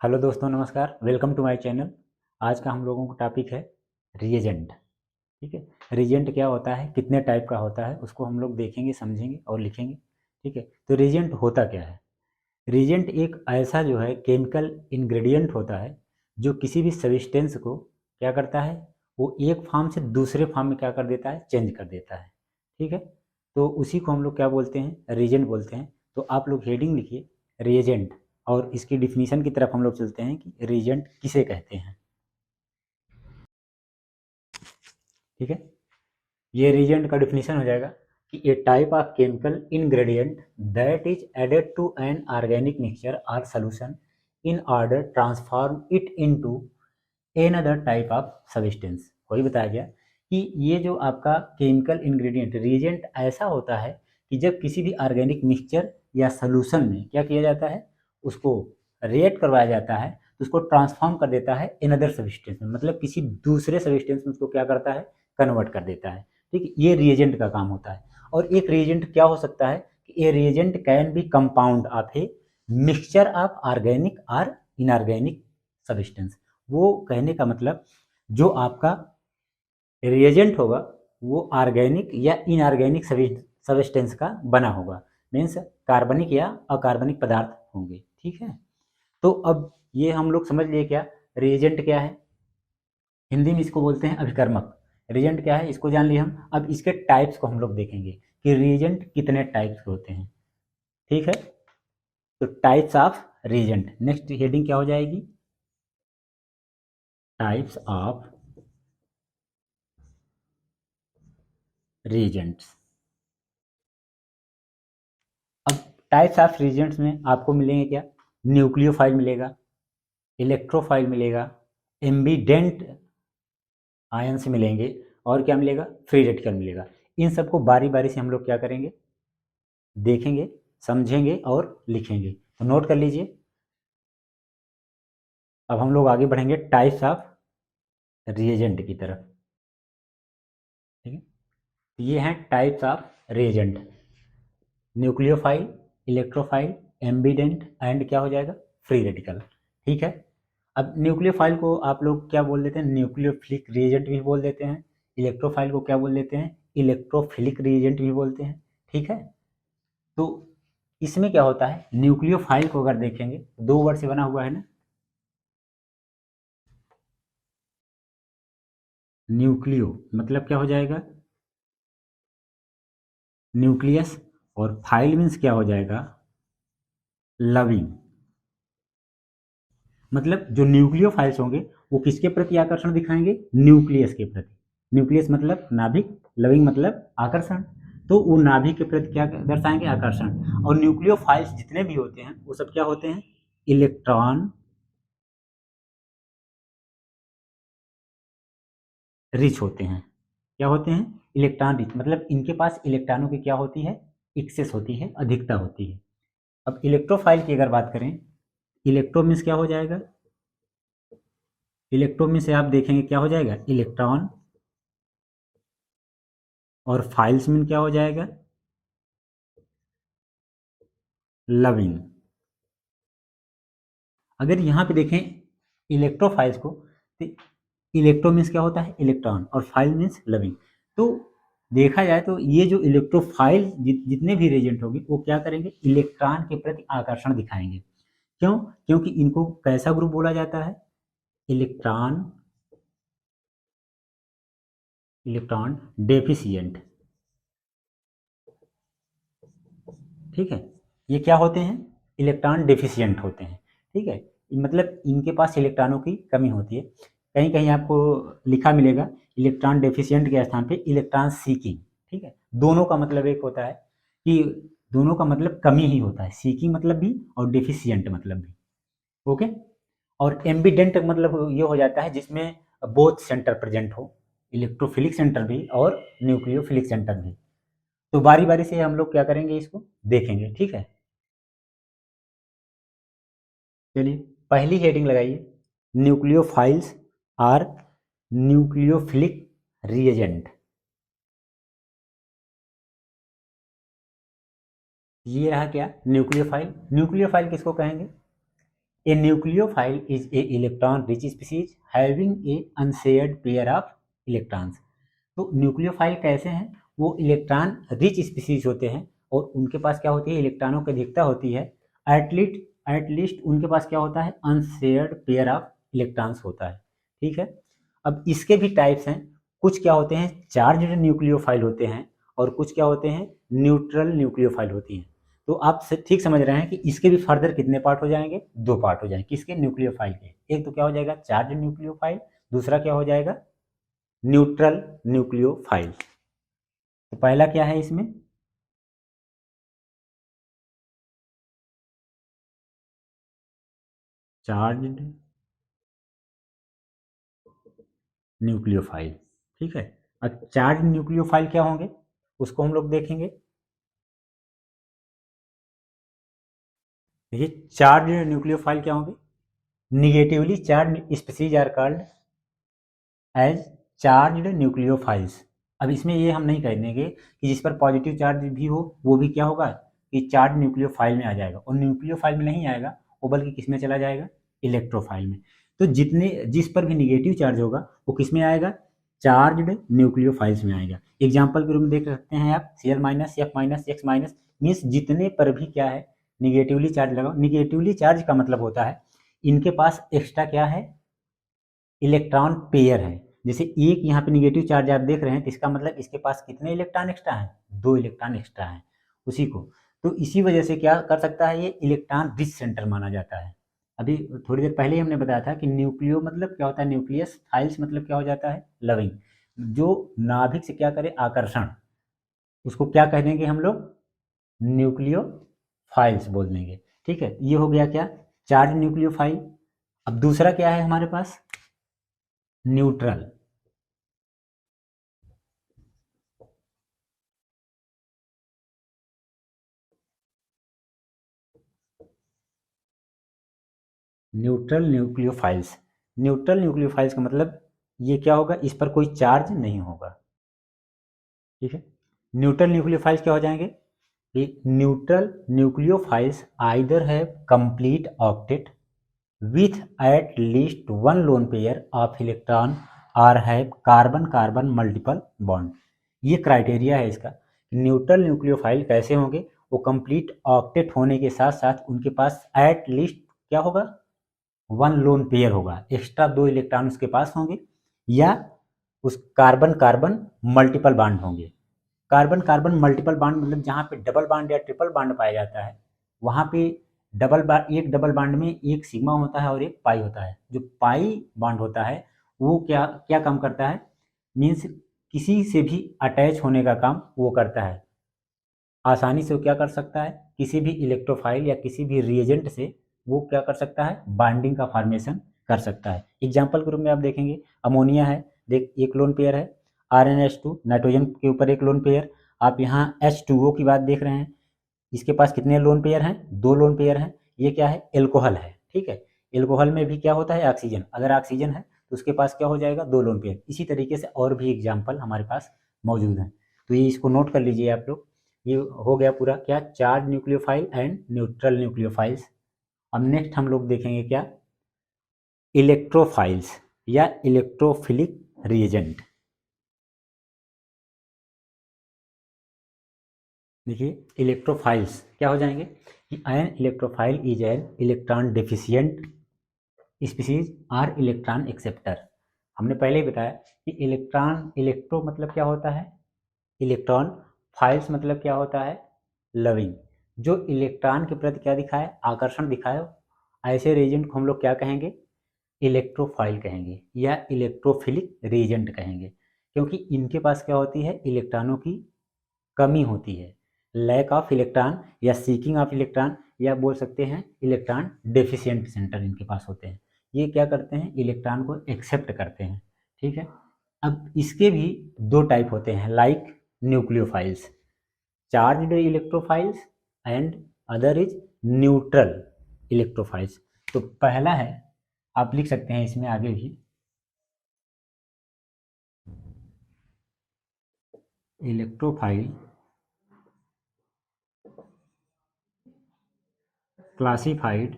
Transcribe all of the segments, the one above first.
Hello दोस्तों, नमस्कार। Welcome to my channel. आज का हम लोगों का टॉपिक है रिएजेंट। ठीक है। रिएजेंट क्या होता है, कितने टाइप का होता है, उसको हम लोग देखेंगे, समझेंगे और लिखेंगे। ठीक है। तो रिएजेंट होता क्या है? रिएजेंट एक ऐसा जो है केमिकल इंग्रेडिएंट होता है जो किसी भी सब्सटेंस को क्या करता है, वो एक फॉर्म से दूसरे फॉर्म में क्या कर देता है, चेंज कर देता है। ठीक है। तो उसी को हम लोग क्या बोलते हैं, रिएजेंट बोलते हैं। तो आप लोग हेडिंग लिखिए रिएजेंट, और इसकी डिफिनीशन की तरफ हम लोग चलते हैं कि रिएजेंट किसे कहते हैं। ठीक है। ये रिएजेंट का डिफिनीशन हो जाएगा कि a type of chemical ingredient that is added to an organic mixture और solution in order transform it into an other type of substance. वही बताया गया कि ये जो आपका केमिकल इंग्रेडिएंट रिएजेंट ऐसा होता है कि जब किसी भी ऑर्गेनिक मिक्सचर या सॉल्यूशन में क्या किया जाता है, उसको रिएक्ट करवाया जाता है, तो उसको ट्रांसफॉर्म कर देता है इन अदर सब्सटेंस में, मतलब किसी दूसरे सब्सटेंस में उसको क्या करता है, कन्वर्ट कर देता है। ठीक है। ये रिएजेंट का काम होता है। और एक रिएजेंट क्या हो सकता है कि a reagent can be compound of a mixture of organic और इनऑर्गेनिक सब्सटेंस। वो कहने का मतलब जो आपका रिएजेंट होगा वो ऑर्गेनिक या इनऑर्गेनिक सब्सटेंस का बना होगा, मीन्स कार्बनिक या अकार्बनिक पदार्थ होंगे। ठीक है। तो अब ये हम लोग समझ लिए क्या रिएजेंट क्या है। हिंदी में इसको बोलते हैं अभिकर्मक। रिएजेंट क्या है इसको जान लिए हम। अब इसके टाइप्स को हम लोग देखेंगे कि रिएजेंट कितने टाइप्स के होते हैं। ठीक है। तो types of reagent, next heading क्या हो जाएगी, टाइप्स ऑफ रिएजेंट्स। अब टाइप्स ऑफ रिएजेंट्स में आपको मिलेंगे क्या, न्यूक्लियोफाइल मिलेगा, इलेक्ट्रोफाइल मिलेगा, एम्बीडेंट आयंस मिलेंगे, और क्या मिलेगा, फ्री रेडिकल मिलेगा। इन सबको बारी बारी से हम लोग क्या करेंगे, देखेंगे, समझेंगे और लिखेंगे। तो नोट कर लीजिए। अब हम लोग आगे बढ़ेंगे टाइप्स ऑफ रिएजेंट की तरफ। ठीक है। तो ये हैं types of reagent, nucleophile, electrophile, ambident and क्या हो जाएगा, फ्री रेडिकल। ठीक है। अब न्यूक्लियोफाइल को आप लोग क्या बोल देते हैं, न्यूक्लियोफिलिक रिएजेंट भी बोल देते हैं। इलेक्ट्रोफाइल को क्या बोल देते हैं, इलेक्ट्रोफिलिक रिएजेंट भी बोलते हैं। ठीक है। तो इसमें क्या होता है, न्यूक्लियोफाइल को अगर देखेंगे, दो वर्ड से बना हुआ है ना, न्यूक्लियो मतलब क्या हो जाएगा, न्यूक्लियस, और फाइल मीन्स क्या हो जाएगा, लविंग। मतलब जो न्यूक्लियोफाइल्स होंगे वो किसके प्रति आकर्षण दिखाएंगे, न्यूक्लियस के प्रति। न्यूक्लियस मतलब नाभिक, लविंग मतलब आकर्षण। तो वो नाभिक के प्रति क्या दर्शाएंगे, आकर्षण। और न्यूक्लियोफाइल्स जितने भी होते हैं वो सब क्या होते हैं, इलेक्ट्रॉन रिच होते हैं। क्या होते हैं, इलेक्ट्रॉन रिच, मतलब इनके पास इलेक्ट्रॉनों की क्या होती है, एक्सेस होती है, अधिकता होती है। अब इलेक्ट्रोफाइल की अगर बात करें, इलेक्ट्रो मीन्स क्या हो जाएगा, इलेक्ट्रो मीन्स से आप देखेंगे क्या हो जाएगा, इलेक्ट्रॉन, और फाइल्स मीन क्या हो जाएगा, लविंग। अगर यहाँ पे देखें इलेक्ट्रोफाइल्स को, तो इलेक्ट्रो मीन्स क्या होता है, इलेक्ट्रॉन, और फाइल मीन्स लविंग। तो देखा जाए तो ये जो इलेक्ट्रोफाइल जितने भी रेजेंट होंगे वो क्या करेंगे, इलेक्ट्रॉन के प्रति आकर्षण दिखाएंगे। क्यों, क्योंकि इनको कैसा ग्रुप बोला जाता है, इलेक्ट्रॉन, इलेक्ट्रॉन डेफिशिएंट। ठीक है। ये क्या होते हैं, इलेक्ट्रॉन डेफिशिएंट होते हैं। ठीक है। मतलब इनके पास इलेक्ट्रॉनों की कमी होती है। कहीं कहीं आपको लिखा मिलेगा इलेक्ट्रॉन डेफिशिएंट के स्थान पे इलेक्ट्रॉन सीकिंग। ठीक है। दोनों का मतलब एक होता है कि दोनों का मतलब कमी ही होता है, सीकिंग मतलब भी और डेफिशिएंट मतलब भी। ओके। और एम्बिडेंट मतलब ये हो जाता है जिसमें बोथ सेंटर प्रेजेंट हो, इलेक्ट्रोफिलिक सेंटर भी और न्यूक्लियोफिलिक सेंटर भी। तो बारी बारी से हम लोग क्या करेंगे, इसको देखेंगे। ठीक है। चलिए पहली हेडिंग लगाइए, न्यूक्लियोफाइल्स आर न्यूक्लियोफिलिक रिएजेंट। ये रहा क्या, न्यूक्लियोफाइल। न्यूक्लियोफाइल किसको कहेंगे, a nucleophile is a electron rich species having a unshared pair of electrons. तो न्यूक्लियोफाइल कैसे हैं? वो इलेक्ट्रॉन रिच स्पीसीज होते हैं और उनके पास क्या होती है, इलेक्ट्रॉनों की अधिकता होती है। एटलीस्ट उनके पास क्या होता है, अनशेयर्ड पेयर ऑफ इलेक्ट्रॉन्स होता है। ठीक है, अब इसके भी टाइप्स हैं। कुछ क्या होते हैं, चार्ज्ड न्यूक्लियोफाइल होते हैं और कुछ क्या होते हैं, न्यूट्रल न्यूक्लियोफाइल होती हैं। तो आप ठीक समझ रहे हैं कि इसके भी फर्दर कितने पार्ट हो जाएंगे, दो पार्ट हो जाएंगे किसके, न्यूक्लियोफाइल के। एक तो क्या हो जाएगा चार्ज न्यूक्लियोफाइल, दूसरा क्या हो जाएगा न्यूट्रल न्यूक्लियोफाइल। तो पहला क्या है इसमें, चार्ज्ड न्यूक्लियोफाइल। ठीक है, अब चार्ज न्यूक्लियोफाइल क्या होंगे उसको हम लोग देखेंगे। देखिए चार्ज न्यूक्लियोफाइल क्या होंगे, negatively charge species are called as charged nucleophiles. अब इसमें ये हम नहीं कह देंगे कि जिस पर पॉजिटिव चार्ज भी हो वो भी क्या होगा कि चार्ज न्यूक्लियोफाइल में आ जाएगा, और न्यूक्लियोफाइल में नहीं आएगा वो, बल्कि किस में चला जाएगा, इलेक्ट्रोफाइल में। तो जितने जिस पर भी निगेटिव चार्ज होगा वो किस में आएगा, चार्ज्ड न्यूक्लियोफाइल्स में आएगा। एग्जाम्पल के रूप में देख सकते हैं आप, Cl minus, F minus, X minus, means जितने पर भी क्या है निगेटिवली चार्ज लगाओ। निगेटिवली चार्ज का मतलब होता है इनके पास एक्स्ट्रा क्या है, इलेक्ट्रॉन पेयर है। जैसे एक यहाँ पे निगेटिव चार्ज आप देख रहे हैं तो इसका मतलब इसके पास कितने इलेक्ट्रॉन एक्स्ट्रा हैं, दो इलेक्ट्रॉन एक्स्ट्रा हैं उसी को। तो इसी वजह से क्या कर सकता है, ये इलेक्ट्रॉन रिच सेंटर माना जाता है। अभी थोड़ी देर पहले ही हमने बताया था कि न्यूक्लियो मतलब क्या होता है, न्यूक्लियस, फाइल्स मतलब क्या हो जाता है, लविंग। जो नाभिक से क्या करे आकर्षण, उसको क्या कह देंगे हम लोग, न्यूक्लियो फाइल्स बोल देंगे। ठीक है, ये हो गया क्या, चार्ज न्यूक्लियोफाइल। अब दूसरा क्या है हमारे पास, neutral. Neutral nucleophiles. Neutral nucleophiles का मतलब ये क्या होगा, इस पर कोई चार्ज नहीं होगा। ठीक है, न्यूट्रल न्यूक्लियोफाइल्स क्या हो जाएंगे, कि neutral nucleophiles either have complete octet with at least one lone pair of electron और have carbon carbon multiple bond. ये क्राइटेरिया है इसका। न्यूट्रल न्यूक्लियोफाइल कैसे होंगे, वो कंप्लीट ऑक्टेट होने के साथ साथ उनके पास एट लीस्ट क्या होगा, वन लोन पेयर होगा, एक्स्ट्रा दो इलेक्ट्रॉन उसके पास होंगे, या उस कार्बन कार्बन मल्टीपल बाड होंगे। कार्बन कार्बन मल्टीपल बाड मतलब जहाँ पे डबल बाड या ट्रिपल बाड पाया जाता है वहाँ पे एक डबल बाड में एक सिग्मा होता है और एक पाई होता है। जो पाई बाड होता है वो क्या क्या काम करता है, मीन्स किसी से भी अटैच होने का काम वो करता है। आसानी से वो क्या कर सकता है, किसी भी इलेक्ट्रोफाइल या किसी भी रिएजेंट से वो क्या कर सकता है, बाइंडिंग का फॉर्मेशन कर सकता है। एग्जाम्पल के रूप में आप देखेंगे, अमोनिया है, देख एक लोन पेयर है, RnH2 नाइट्रोजन के ऊपर एक लोन पेयर। आप यहाँ H2O की बात देख रहे हैं, इसके पास कितने लोन पेयर हैं, दो लोन पेयर हैं। ये क्या है, एल्कोहल है। ठीक है, एल्कोहल में भी क्या होता है, ऑक्सीजन, अगर ऑक्सीजन है तो उसके पास क्या हो जाएगा, दो लोन पेयर। इसी तरीके से और भी एग्जाम्पल हमारे पास मौजूद हैं। तो ये इसको नोट कर लीजिए आप लोग। ये हो गया पूरा क्या, charge nucleophile and neutral nucleophiles. अब नेक्स्ट हम लोग देखेंगे क्या, इलेक्ट्रोफाइल्स या इलेक्ट्रोफिलिक रिएजेंट। देखिए इलेक्ट्रोफाइल्स क्या हो जाएंगे, कि an electrophile is an electron deficient species are electron acceptor. हमने पहले ही बताया कि इलेक्ट्रॉन, इलेक्ट्रो मतलब क्या होता है, इलेक्ट्रॉन, फाइल्स मतलब क्या होता है, लविंग। जो इलेक्ट्रॉन के प्रति क्या दिखाए, आकर्षण दिखाए, ऐसे रिएजेंट को हम लोग क्या कहेंगे, इलेक्ट्रोफाइल कहेंगे या इलेक्ट्रोफिलिक रिएजेंट कहेंगे। क्योंकि इनके पास क्या होती है, इलेक्ट्रॉनों की कमी होती है, लैक ऑफ इलेक्ट्रॉन या सीकिंग ऑफ इलेक्ट्रॉन, या बोल सकते हैं इलेक्ट्रॉन डेफिशिएंट सेंटर इनके पास होते हैं। ये क्या करते हैं, इलेक्ट्रॉन को एक्सेप्ट करते हैं। ठीक है, अब इसके भी दो टाइप होते हैं, like nucleophiles, charged electrophiles and other is neutral electrophiles. तो पहला है, आप लिख सकते हैं इसमें आगे भी, electrophile classified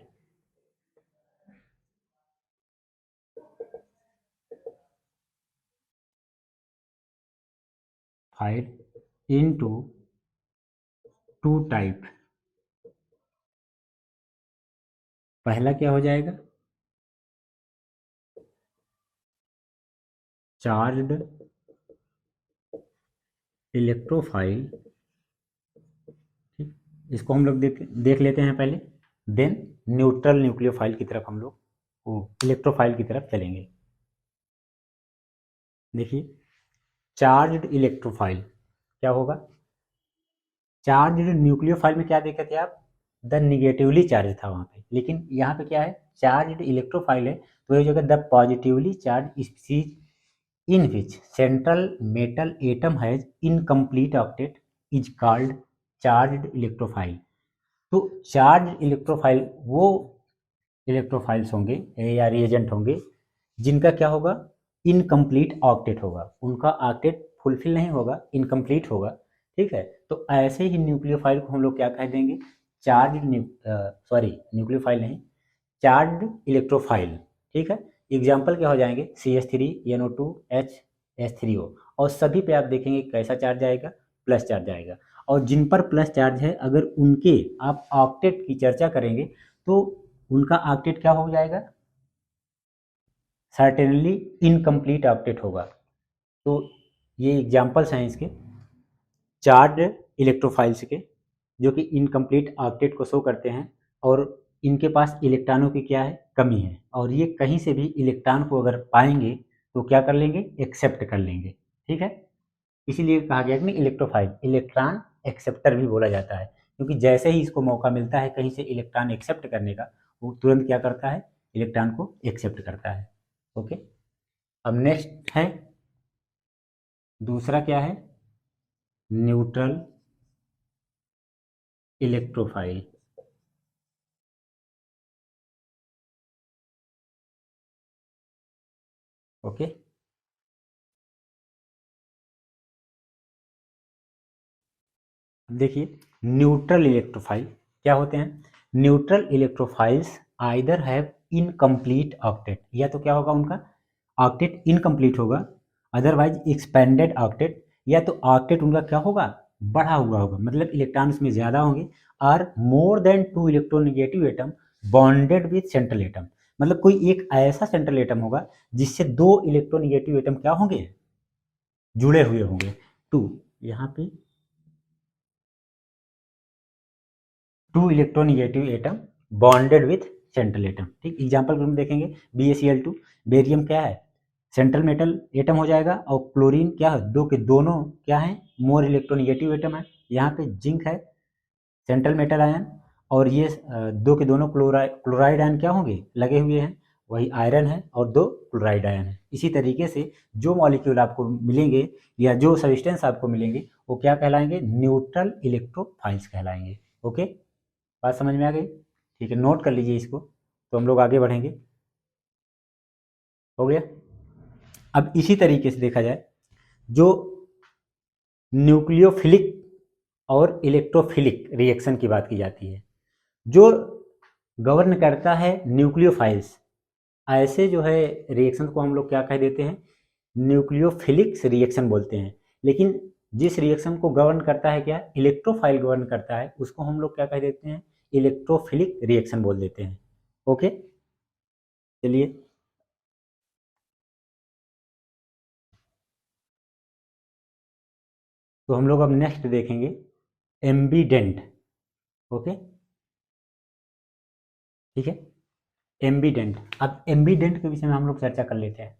divided into two type. पहला क्या हो जाएगा, चार्ज्ड इलेक्ट्रोफाइल, ठीक, इसको हम लोग देख लेते हैं पहले, देन न्यूट्रल न्यूक्लियोफाइल की तरफ हम लोग वो इलेक्ट्रोफाइल की तरफ चलेंगे। देखिए चार्ज्ड इलेक्ट्रोफाइल क्या होगा, चार्ज्ड न्यूक्लियोफाइल में क्या देखे थे आप, द निगेटिवली चार्ज था वहाँ पे, लेकिन यहाँ पे क्या है, चार्ज्ड इलेक्ट्रोफाइल है, तो ये जगह the positively charge species in which central metal atom has incomplete octet is called charged electrophile. तो चार्ज इलेक्ट्रोफाइल वो इलेक्ट्रोफाइल्स होंगे या रिएजेंट होंगे जिनका क्या होगा, इनकम्प्लीट ऑक्टेट होगा, उनका ऑक्टेट फुलफिल नहीं होगा, इनकम्प्लीट होगा, ठीक है। तो ऐसे ही न्यूक्लियोफाइल को हम लोग क्या कह देंगे, चार्ज न्यूक्लियोफाइल नहीं, चार्ज इलेक्ट्रोफाइल, ठीक है। एग्जाम्पल क्या हो जाएंगे, CH3 NO2 H3O, और सभी पे आप देखेंगे कैसा चार्ज आएगा, प्लस चार्ज आएगा, और जिन पर प्लस चार्ज है अगर उनके आप ऑक्टेट की चर्चा करेंगे तो उनका ऑक्टेट क्या हो जाएगा, सर्टेनली इनकम्प्लीट ऑक्टेट होगा। तो ये एग्जाम्पल्स हैं इसके चार्ज इलेक्ट्रोफाइल्स के, जो कि इनकम्प्लीट ऑक्टेट को शो करते हैं और इनके पास इलेक्ट्रॉनों की क्या है, कमी है, और ये कहीं से भी इलेक्ट्रॉन को अगर पाएंगे तो क्या कर लेंगे, एक्सेप्ट कर लेंगे, ठीक है। इसीलिए कहा गया कि इलेक्ट्रोफाइल इलेक्ट्रॉन एक्सेप्टर भी बोला जाता है, क्योंकि जैसे ही इसको मौका मिलता है कहीं से इलेक्ट्रॉन एक्सेप्ट करने का, वो तुरंत क्या करता है, इलेक्ट्रॉन को एक्सेप्ट करता है। ओके, अब नेक्स्ट है दूसरा, क्या है, न्यूट्रल इलेक्ट्रोफाइल। ओके, देखिए न्यूट्रल इलेक्ट्रोफाइल क्या होते हैं, neutral electrophiles either have incomplete octet, या तो क्या होगा उनका ऑक्टेट इनकम्प्लीट होगा, अदरवाइज एक्सपेंडेड ऑक्टेट, या तो ऑक्टेट उनका क्या होगा, बढ़ा हुआ होगा, मतलब इलेक्ट्रॉन उसमें ज़्यादा होंगे, और more than two electronegative atom bonded with central atom, मतलब कोई एक ऐसा सेंट्रल एटम होगा जिससे दो इलेक्ट्रोनेगेटिव एटम क्या होंगे, जुड़े हुए होंगे। टू, यहाँ पे two electronegative atom bonded with central atom, ठीक। एग्जाम्पल हम देखेंगे, BaCl2, बेरियम क्या है, सेंट्रल मेटल एटम हो जाएगा, और क्लोरीन क्या है, दो के दोनों क्या है, मोर इलेक्ट्रोनेगेटिव एटम है। यहाँ पे जिंक है, सेंट्रल मेटल आयन, और ये दो के दोनों क्लोराइड आयन क्या होंगे, लगे हुए हैं, वही आयरन है, और दो क्लोराइड आयन है। इसी तरीके से जो मॉलिक्यूल आपको मिलेंगे या जो सब्सटेंस आपको मिलेंगे वो क्या कहलाएंगे, न्यूट्रल इलेक्ट्रोफाइल्स कहलाएंगे। ओके, बात समझ में आ गई, ठीक है, नोट कर लीजिए इसको, तो हम लोग आगे बढ़ेंगे। हो गया। अब इसी तरीके से देखा जाए, जो न्यूक्लियोफिलिक और इलेक्ट्रोफिलिक रिएक्शन की बात की जाती है, जो गवर्न करता है न्यूक्लियोफाइल्स, ऐसे जो है रिएक्शन को हम लोग क्या कह देते हैं, न्यूक्लियोफिलिक्स रिएक्शन बोलते हैं। लेकिन जिस रिएक्शन को गवर्न करता है क्या, इलेक्ट्रोफाइल गवर्न करता है, उसको हम लोग क्या कह देते हैं, इलेक्ट्रोफिलिक रिएक्शन बोल देते हैं। ओके, चलिए तो हम लोग अब नेक्स्ट देखेंगे एम्बीडेंट। ओके, ठीक है, एम्बीडेंट। अब एम्बीडेंट के विषय में हम लोग चर्चा कर लेते हैं।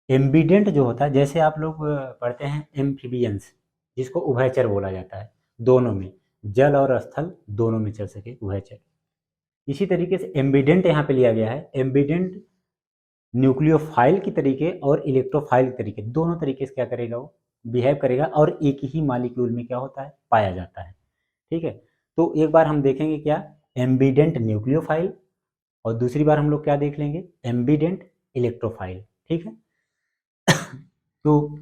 एम्बीडेंट जो होता है, जैसे आप लोग पढ़ते हैं एम्फीबियंस, जिसको उभयचर बोला जाता है, दोनों में, जल और स्थल दोनों में चल सके, उभयचर। इसी तरीके से एम्बीडेंट यहाँ पे लिया गया है। एम्बीडेंट न्यूक्लियोफाइल की तरीके और इलेक्ट्रोफाइल के तरीके, दोनों तरीके से क्या करेगा, वो बिहेव करेगा, और एक ही मॉलिक्यूल में क्या होता है, पाया जाता है, ठीक है। तो एक बार हम देखेंगे क्या, एम्बीडेंट न्यूक्लियोफाइल, और दूसरी बार हम लोग क्या देख लेंगे, एम्बीडेंट इलेक्ट्रोफाइल, ठीक है। तो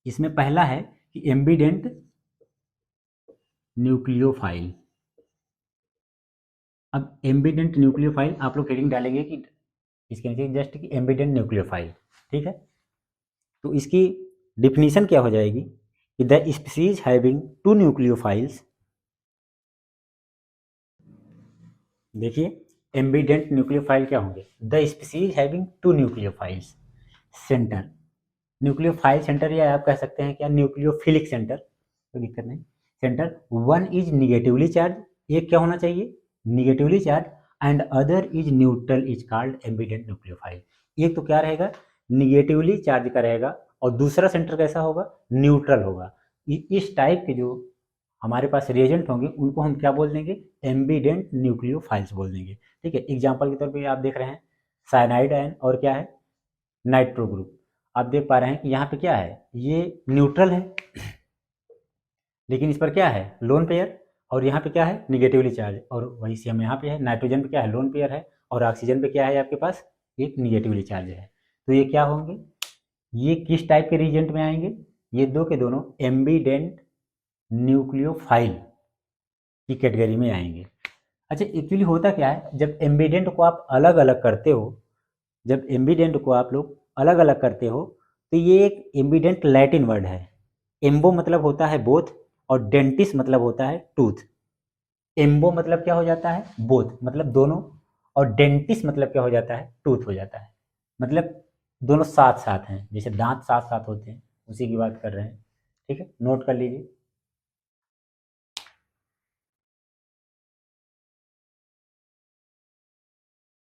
इसमें पहला है कि एम्बीडेंट न्यूक्लियोफाइल। अब एम्बीडेंट न्यूक्लियोफाइल आप लोग हेडिंग डालेंगे कि इसके नीचे जस्ट कि एम्बीडेंट न्यूक्लियोफाइल, ठीक है। तो इसकी डिफिनीशन क्या हो जाएगी, कि the species having two nucleophiles, देखिए एम्बिडेंट न्यूक्लियोफाइल क्या होंगे, the species having two nucleophiles centre, nucleophile centre या आप कह सकते हैं क्या न्यूक्लियोफिलिक सेंटर, कोई दिक्कत नहीं, centre one is negatively charge, एक क्या होना चाहिए negatively charge, and other is neutral is called ambient nucleophile, एक तो क्या रहेगा निगेटिवली चार्ज का रहेगा और दूसरा सेंटर कैसा होगा न्यूट्रल होगा, इस टाइप के जो हमारे पास रिएजेंट होंगे उनको हम क्या बोल देंगे एम्बिडेंट न्यूक्लियोफाइल्स बोल देंगे। ठीक है, एग्जाम्पल के तौर पे आप देख रहे हैं साइनाइड आयन और क्या है नाइट्रो ग्रुप, आप देख पा रहे हैं कि यहाँ पे क्या है ये न्यूट्रल है लेकिन इस पर क्या है लोन पेयर, और यहाँ पे क्या है निगेटिवली चार्ज, और वही सेम यहाँ पे है नाइट्रोजन पे क्या है लोन पेयर है और ऑक्सीजन पे क्या है आपके पास एक निगेटिवली चार्ज है, तो ये क्या होंगे ये किस टाइप के रिएजेंट में आएंगे, ये दो के दोनों एम्बिडेंट न्यूक्लियोफाइल की कैटेगरी में आएंगे। अच्छा एक्चुअली होता क्या है जब एम्बिडेंट को आप अलग अलग करते हो, जब एम्बिडेंट को आप लोग अलग अलग करते हो तो ये एक एम्बिडेंट लैटिन वर्ड है, एम्बो मतलब होता है बोथ और डेंटिस मतलब होता है टूथ, एम्बो मतलब क्या हो जाता है बोथ मतलब दोनों, और डेंटिस मतलब क्या हो जाता है टूथ हो जाता है, मतलब दोनों साथ साथ हैं जैसे दांत साथ साथ होते हैं उसी की बात कर रहे हैं। ठीक है नोट कर लीजिए।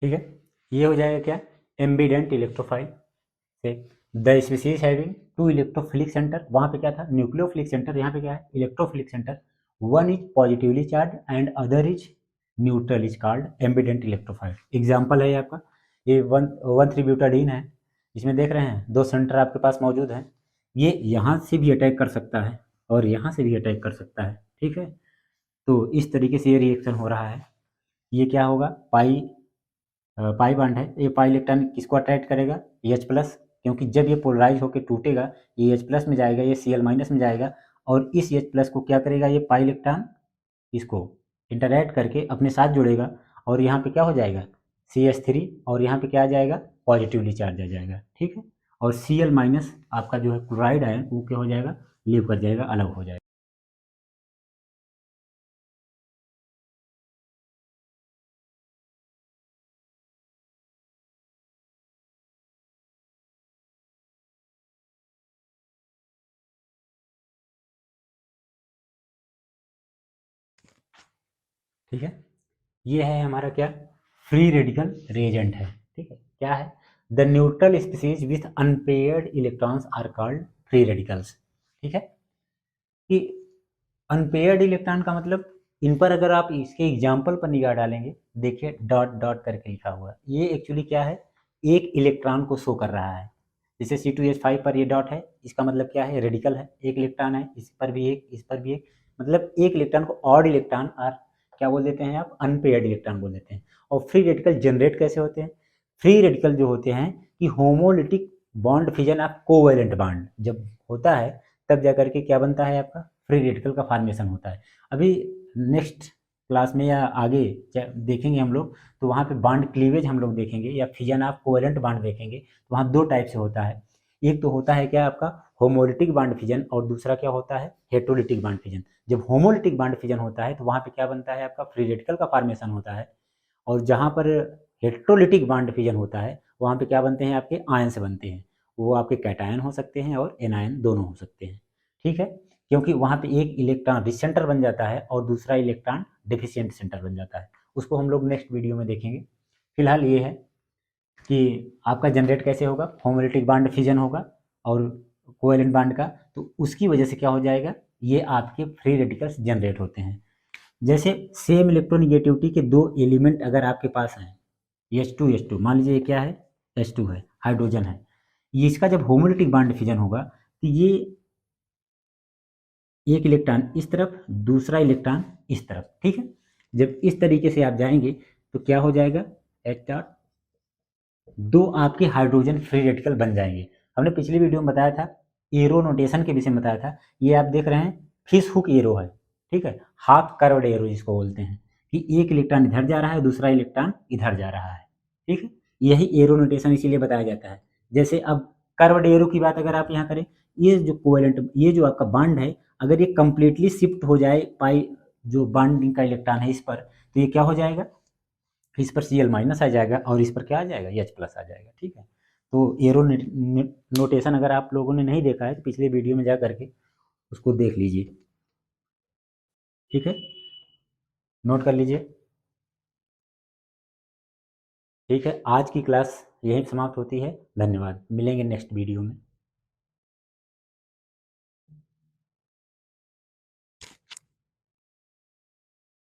ठीक है ये हो जाएगा क्या एम्बिडेंट इलेक्ट्रोफाइल से, the species having two electrophilic centre, वहाँ पे क्या था न्यूक्लियोफिलिक सेंटर, यहाँ पे क्या है electrophilic centre, one is positively charge and other is neutral is called ambient electrophile. Example है आपका ये 1,3-ब्यूटाडीन है, इसमें देख रहे हैं दो सेंटर आपके पास मौजूद हैं, ये यहाँ से भी अटैक कर सकता है और यहाँ से भी अटैक कर सकता है। ठीक है तो इस तरीके से ये रिएक्शन हो रहा है, ये क्या होगा पाई बॉन्ड है, ये पाई इलेक्ट्रॉन किसको अट्रैक्ट करेगा एच प्लस, क्योंकि जब ये पोलराइज होकर टूटेगा ये एच प्लस में जाएगा ये सी एल माइनस में जाएगा, और इस एच प्लस को क्या करेगा ये पाई इलेक्ट्रॉन इसको इंटरैक्ट करके अपने साथ जुड़ेगा और यहाँ पे क्या हो जाएगा सी एच थ्री, और यहाँ पे क्या आ जाएगा पॉजिटिवली चार्ज आ जाएगा। ठीक है और सी एल माइनस आपका जो है क्लोराइड आयन वो क्या हो जाएगा लीव कर जाएगा अलग हो जाएगा। ठीक है ये है हमारा क्या फ्री रेडिकल रिएजेंट है। ठीक है क्या है the neutral species with unpaired electrons are called free radicals. ठीक है कि अनपेयर्ड इलेक्ट्रॉन का मतलब इन पर अगर आप इसके एग्जाम्पल पर निगाह डालेंगे देखिए डॉट डॉट करके लिखा हुआ है, ये एक्चुअली क्या है एक इलेक्ट्रॉन को शो कर रहा है, जैसे C2H5 पर ये डॉट है इसका मतलब क्या है रेडिकल है, एक इलेक्ट्रॉन है इस पर भी एक इस पर भी एक, मतलब एक इलेक्ट्रॉन को ऑड इलेक्ट्रॉन और क्या बोल देते हैं आप अनपेयर्ड इलेक्ट्रॉन बोल देते हैं। और फ्री रेडिकल जनरेट कैसे होते हैं, फ्री रेडिकल जो होते हैं कि homolytic bond fission of covalent bond जब होता है तब जाकर के क्या बनता है आपका फ्री रेडिकल का फॉर्मेशन होता है। अभी नेक्स्ट क्लास में या आगे देखेंगे हम लोग तो वहाँ पे बॉन्ड क्लीवेज हम लोग देखेंगे या फिजन ऑफ कोवेलेंट बॉन्ड देखेंगे, तो वहाँ दो टाइप से होता है, एक तो होता है क्या आपका होमोलिटिक बॉन्ड फिजन और दूसरा क्या होता है हेट्रोलिटिक बॉन्ड फिजन। जब होमोलिटिक बॉन्ड फिजन होता है तो वहाँ पे क्या बनता है आपका फ्री रेडिकल का फॉर्मेशन होता है, और जहाँ पर हेट्रोलिटिक बॉन्ड फिजन होता है वहाँ पे क्या बनते हैं आपके आयंस बनते हैं, वो आपके कैटायन हो सकते हैं और एनायन दोनों हो सकते हैं। ठीक है क्योंकि वहाँ पे एक इलेक्ट्रॉन रिच सेंटर बन जाता है और दूसरा इलेक्ट्रॉन डेफिशिएंट सेंटर बन जाता है, उसको हम लोग नेक्स्ट वीडियो में देखेंगे। फिलहाल ये है कि आपका जनरेट कैसे होगा होमोलिटिक बॉन्ड फिजन होगा और कोवेलेंट बॉन्ड का, तो उसकी वजह से क्या हो जाएगा ये आपके फ्री रेडिकल्स जनरेट होते हैं। जैसे सेम इलेक्ट्रोनिगेटिविटी के दो एलिमेंट अगर आपके पास हैं H2 मान लीजिए ये क्या है H2 है हाइड्रोजन है, ये इसका जब होमोलिटिक बॉन्ड फिजन होगा तो ये एक इलेक्ट्रॉन इस तरफ दूसरा इलेक्ट्रॉन इस तरफ। ठीक है जब इस तरीके से आप जाएंगे तो क्या हो जाएगा H डॉट दो आपके हाइड्रोजन फ्री रेडिकल बन जाएंगे। हमने पिछली वीडियो में बताया था एरो नोटेशन के विषय में बताया था, ये आप देख रहे हैं फिश हुक एरो है। ठीक है हाफ कर्व्ड एरो जिसको बोलते हैं कि एक इलेक्ट्रॉन इधर जा रहा है दूसरा इलेक्ट्रॉन इधर जा रहा है। ठीक है यही एरो नोटेशन इसीलिए बताया जाता है। जैसे अब कर्व्ड एरो की बात अगर आप यहाँ करें ये जो कोवेलेंट, ये जो आपका बॉन्ड है, अगर ये कंप्लीटली शिफ्ट हो जाए पाई जो बॉन्डिंग का इलेक्ट्रॉन है इस पर, तो ये क्या हो जाएगा, इस पर Cl- आ जाएगा और इस पर क्या आ जाएगा, H+ आ जाएगा। ठीक है, तो एरो नोटेशन अगर आप लोगों ने नहीं देखा है तो पिछले वीडियो में जा करके उसको देख लीजिए। ठीक है, नोट कर लीजिए। ठीक है, आज की क्लास यहीं समाप्त होती है। धन्यवाद, मिलेंगे नेक्स्ट वीडियो में।